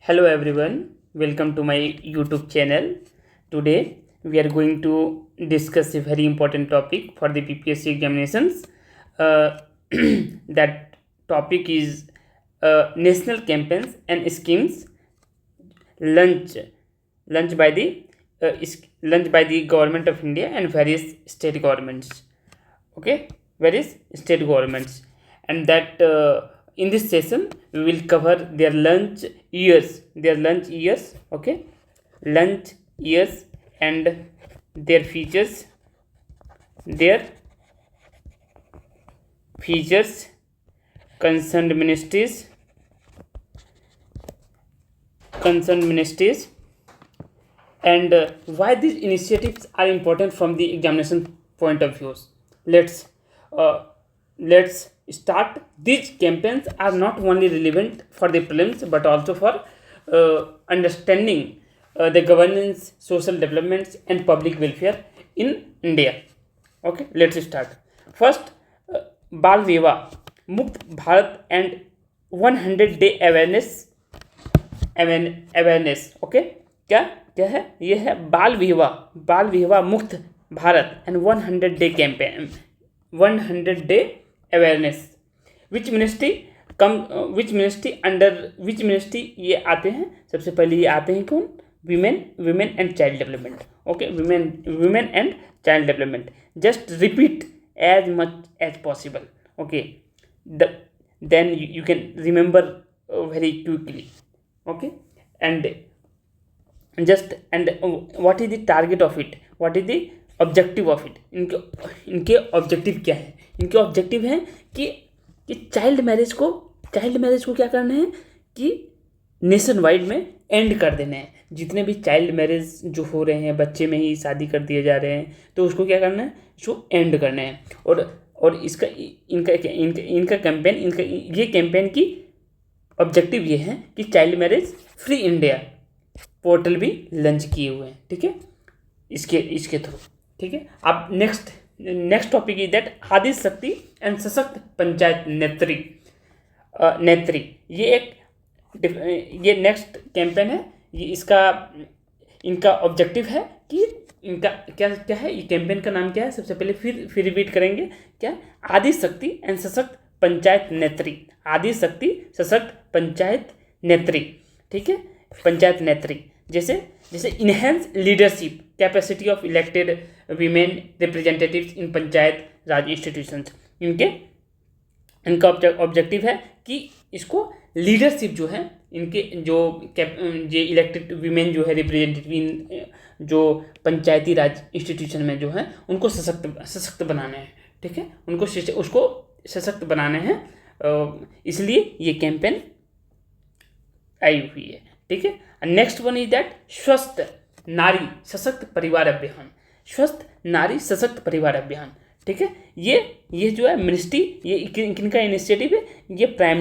Hello everyone, welcome to my YouTube channel. Today we are going to discuss a very important topic for the PPSC examinations. Uh, that topic is national campaigns and schemes lunch lunch by the lunch by the government of India and various state governments. Okay, various state governments, and that in this session we will cover their lunch years. Okay, lunch years and their their features, concerned ministries, and why these initiatives are important from the examination point of views. Let's uh, let's start. These campaigns are not only relevant for the prelims but also for understanding the governance, social developments, and public welfare in India. Okay, let's start. First, बाल विवाह मुक्त Bharat and 100 day awareness. Okay, क्या क्या है? ये है बाल विवाह मुक्त Bharat and 100 day campaign, 100 day awareness. Which ministry ये आते हैं? सबसे पहले ये आते हैं कौन? Women and child development. Okay, women and child development. Just repeat as much as possible. Okay, then you can remember very quickly. Okay, and what is the target of it, what is the objective of it? इनके objective क्या है? इनके objective हैं कि child marriage को क्या करना है कि नेशन वाइड में एंड कर देना है. जितने भी चाइल्ड मैरिज जो हो रहे हैं, बच्चे में ही शादी कर दिए जा रहे हैं, तो उसको क्या करना है? इसको एंड करना है. और इसका इनका कैंपेन, ये कैंपेन की ऑब्जेक्टिव ये है कि child marriage free India portal भी लॉन्च किए हुए हैं. ठीक है, इसके थ्रू. ठीक है, अब नेक्स्ट टॉपिक इज दैट आदि शक्ति एंड सशक्त पंचायत नेत्री. ये नेक्स्ट कैंपेन है. इनका ऑब्जेक्टिव है कि इनका क्या है? ये कैंपेन का नाम क्या है? सबसे पहले फिर रिपीट करेंगे. क्या? आदि शक्ति एंड सशक्त पंचायत नेत्री. आदि शक्ति सशक्त पंचायत नेत्री. ठीक है, पंचायत नेत्री. जैसे enhance leadership capacity of elected women representatives in panchayat Raj institutions. इनका ऑब्जेक्टिव है कि इसको लीडरशिप जो है, इनके जो इलेक्टेड वीमेन जो है रिप्रेजेंटेटिव जो पंचायती राज इंस्टीट्यूशन में जो है, उनको सशक्त बनाना है. ठीक है, उसको सशक्त बनाना है. इसलिए ये कैंपेन आई हुई है. ठीक है, नेक्स्ट वन इज दैट स्वस्थ नारी सशक्त परिवार अभियान. स्वस्थ नारी सशक्त परिवार अभियान. ठीक है, ये जो है मिनिस्ट्री, ये किनका इनिशिएटिव है? ये प्राइम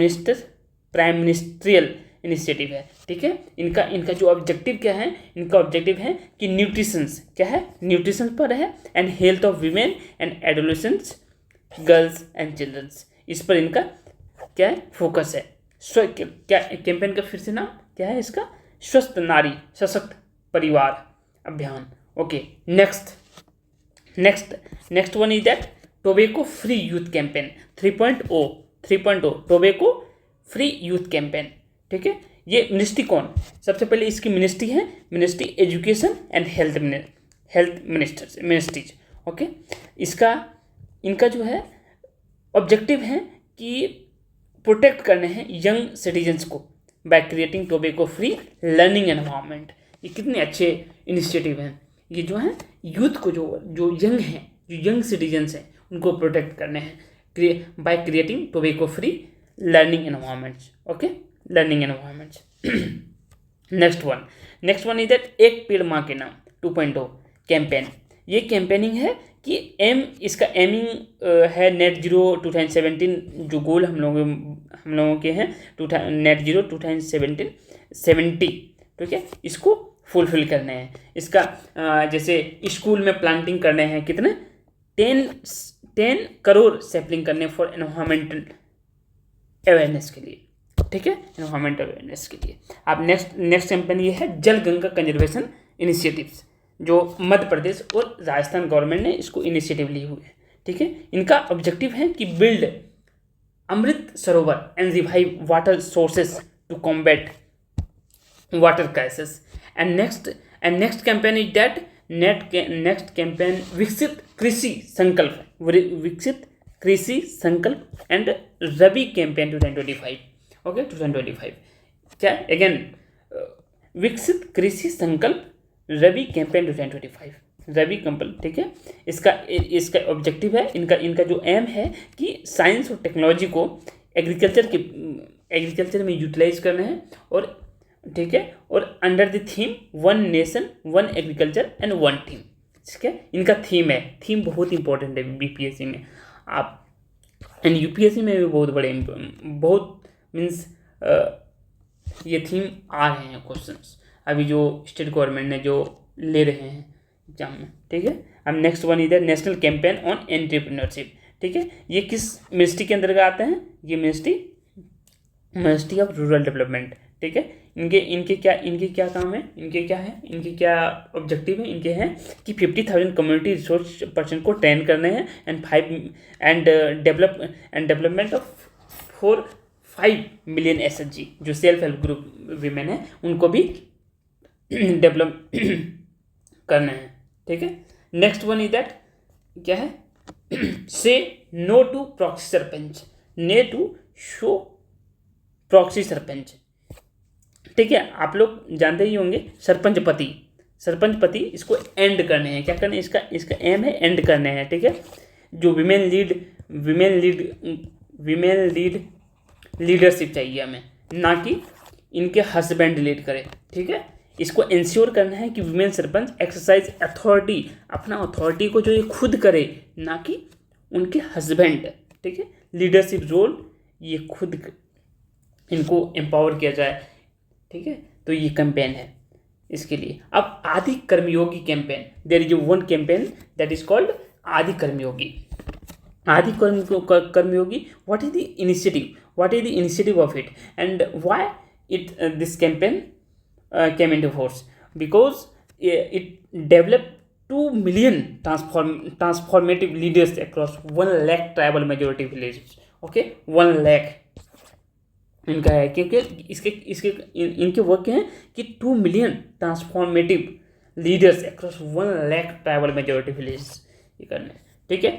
मिनिस्ट्रियल इनिशिएटिव है. ठीक है, इनका जो ऑब्जेक्टिव क्या है? इनका ऑब्जेक्टिव है कि न्यूट्रिशंस क्या है? न्यूट्रिशन पर है and health of women and adolescents, girls and childrens. इस पर इनका क्या है? फोकस है. क्या कैंपेन का फिर से नाम क्या है इसका? स्वस्थ नारी सशक्त परिवार अभियान. Okay, next one is that tobacco free youth campaign 3.0 tobacco free youth campaign. ठीक है, ये मिनिस्ट्री कौन? सबसे पहले इसकी मिनिस्ट्री है ministry education and health ministries. Okay, इनका जो है ऑब्जेक्टिव है कि प्रोटेक्ट करने हैं यंग सिटीजन्स को by creating tobacco free learning environment. ये कितने अच्छे इनिशिएटिव हैं. ये जो है यूथ को जो यंग सिटीजन्स हैं, उनको प्रोटेक्ट करने हैं by creating tobacco free learning environments. Okay, learning environments. Next one is that एक पेड़ माँ के नाम 2.0 कैंपेन. ये कैंपेनिंग है कि इसका एमिंग है नेट जीरो 2017. जो गोल हम लोगों के हैं नेट जीरो 2070. ठीक है, इसको फुलफिल करने हैं. इसका जैसे स्कूल में प्लांटिंग करने हैं, कितने? 10 करोड़ सैपलिंग करने फॉर एनवायरमेंटल अवेयरनेस के लिए. ठीक है, एनवायरमेंटल अवेयरनेस के लिए। अब नेक्स्ट कैंपेन ये है जल गंगा कंजर्वेशन इनिशिएटिव्स, जो मध्य प्रदेश और राजस्थान गवर्नमेंट ने इसको इनिशिएटिव लिए हुए हैं। ठीक है, इनका ऑब्जेक्टिव है कि build Amrit Sarovar and revive water sources to combat water crisis. And next campaign is that next campaign Viksit Krishi संकल्प एंड रबी कैंपेन 2025। ओके, 2025 क्या अगेन विकसित कृषि संकल्प रबी कैंपेन 2025, रबी कंपल। ठीक है, इसका ऑब्जेक्टिव है, इनका जो एम है कि साइंस और टेक्नोलॉजी को एग्रीकल्चर में यूटिलाइज करना है। और ठीक है, और under the theme one nation one agriculture and one team. ठीक है, इनका थीम बहुत इंपॉर्टेंट है बीपीएससी में, आप एंड यूपीएससी में भी बहुत मीन्स ये थीम आ रहे हैं क्वेश्चंस अभी जो स्टेट गवर्नमेंट ने जो ले रहे हैं एग्जाम में। ठीक है, अब नेक्स्ट वन इधर नेशनल कैंपेन ऑन एंटरप्रेन्योरशिप। ठीक है, ये किस मिनिस्ट्री के अंतर्गत आते हैं? ये मिनिस्ट्री ऑफ रूरल डेवलपमेंट। ठीक है, इनके क्या काम है, इनके क्या ऑब्जेक्टिव है? इनके हैं कि 50,000 कम्युनिटी रिसोर्स पर्सन को ट्रेन करने हैं and development of 5 million SHG जो सेल्फ हेल्प ग्रुप वीमेन है उनको भी डेवलप करना है। ठीक है, नेक्स्ट वन इज दैट क्या है? से नो टू प्रॉक्सी सरपंच, ने टू शो प्रॉक्सी सरपंच। ठीक है, आप लोग जानते ही होंगे सरपंच पति इसको एंड करने हैं। क्या करने हैं? इसका एम है एंड करने हैं। ठीक है, जो विमेन लीड लीडरशिप चाहिए हमें, ना कि इनके हस्बैंड लीड करे। ठीक है, इसको इंश्योर करना है कि विमेन सरपंच एक्सरसाइज अथॉरिटी, अपना अथॉरिटी को जो ये खुद करे, ना कि उनके हस्बैंड। ठीक है, लीडरशिप रोल ये खुद इनको एम्पावर किया जाए। ठीक है, तो ये कैंपेन है इसके लिए। अब Adi Karmayogi campaign, there is one campaign that is called Adi Karmayogi. Adi Karmayogi, what is the initiative of it and why this campaign came into force? Because it developed 2 million transformative leaders across 1 lakh tribal majority villages. Okay, 1 lakh इनका है, क्योंकि इनके work हैं कि 2 million transformative leaders across 1 lakh tribal majority villages ये करने। ठीक है,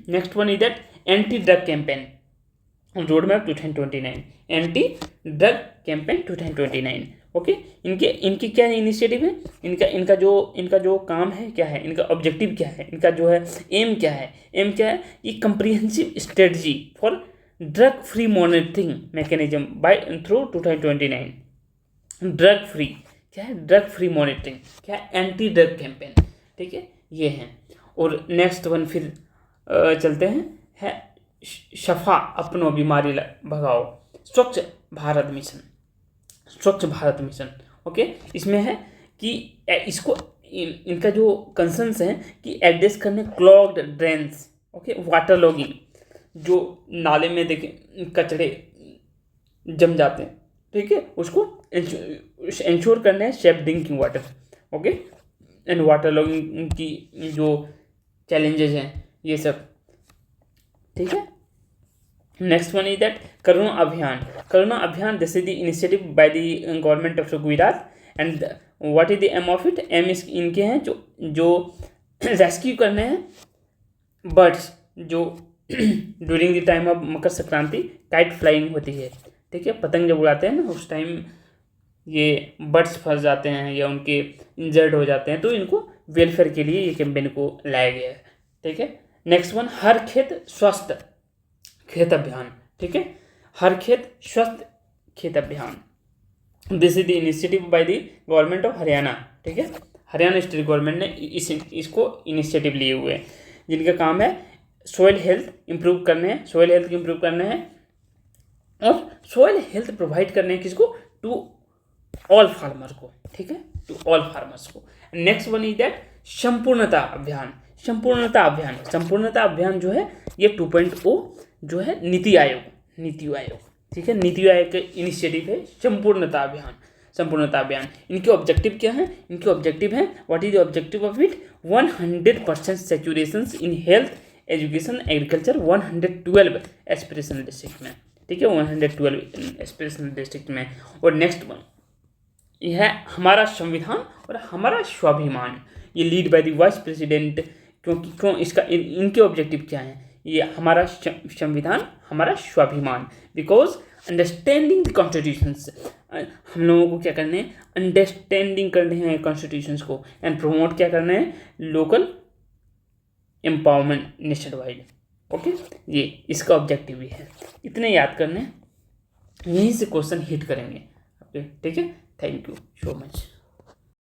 next one is that anti drug campaign road map 2029, anti drug campaign 2029। Okay, इनकी क्या इनिशिएटिव है? इनका जो काम है क्या है? इनका ऑब्जेक्टिव क्या है? इनका जो है एम क्या है? ये comprehensive strategy for drug free monitoring mechanism by through 2029। Drug free क्या है? ड्रग फ्री मॉनिटरिंग क्या है? Anti drug campaign. ठीक है, ये हैं। और नेक्स्ट वन फिर चलते हैं, है शफा अपनो बीमारी भगाओ, स्वच्छ भारत मिशन। ओके, इसमें है कि इसको इनका जो कंसर्न्स हैं कि एड्रेस करने clogged drains, okay, water logging, जो नाले में देखें कचरे जम जाते हैं। ठीक है, उसको इंश्योर करना है safe drinking water. Okay, and water logging की जो चैलेंजेस हैं ये सब। ठीक है, next one is that Karuna Abhiyan, this is the initiative by the government of Gujarat and what is the aim of it? Aim इनके हैं जो रेस्क्यू करने हैं बर्ड्स जो during the time of Makar Sankranti kite flying होती है। ठीक है, पतंग जब उड़ाते हैं ना उस टाइम ये बर्ड्स फंस जाते हैं या उनके इंजर्ड हो जाते हैं, तो इनको वेलफेयर के लिए ये कैंपेन को लाया गया है। ठीक है, नेक्स्ट वन हर खेत स्वस्थ खेत अभियान। ठीक है, हर खेत स्वस्थ खेत अभियान, this is the initiative by the government of Haryana. ठीक है, हरियाणा स्टेट गवर्नमेंट ने इसको इनिशिएटिव लिए हुए हैं, जिनका काम है सॉइल हेल्थ इंप्रूव करने हैं और सॉइल हेल्थ प्रोवाइड करने हैं किसको? टू ऑल फार्मर को। ठीक है, टू ऑल फार्मर्स को। नेक्स्ट वन इज दैट संपूर्णता अभियान जो है ये 2.0 जो है नीति आयोग। ठीक है। नीति आयोग का इनिशिएटिव है संपूर्णता अभियान। इनके ऑब्जेक्टिव क्या हैं? इनके ऑब्जेक्टिव हैं, what is the objective of it? 100% saturation in health, education, agriculture 112 aspirational district में, ठीक है, 112 एस्पिरेशनल डिस्ट्रिक्ट में। और नेक्स्ट वन, यह है हमारा संविधान और हमारा स्वाभिमान, ये lead by the vice president. क्यों इसका इनके ऑब्जेक्टिव क्या है? ये हमारा संविधान, हमारा स्वाभिमान, बिकॉज अंडरस्टैंडिंग द कॉन्स्टिट्यूशंस, हम लोगों को क्या करना है? अंडरस्टैंडिंग करने हैं कॉन्स्टिट्यूशंस को, एंड प्रमोट क्या करना है? Local empowerment nation wide. Okay, ये इसका ऑब्जेक्टिव भी है। इतने याद करने, यहीं से क्वेश्चन हिट करेंगे। ओके, ठीक है। Thank you so much.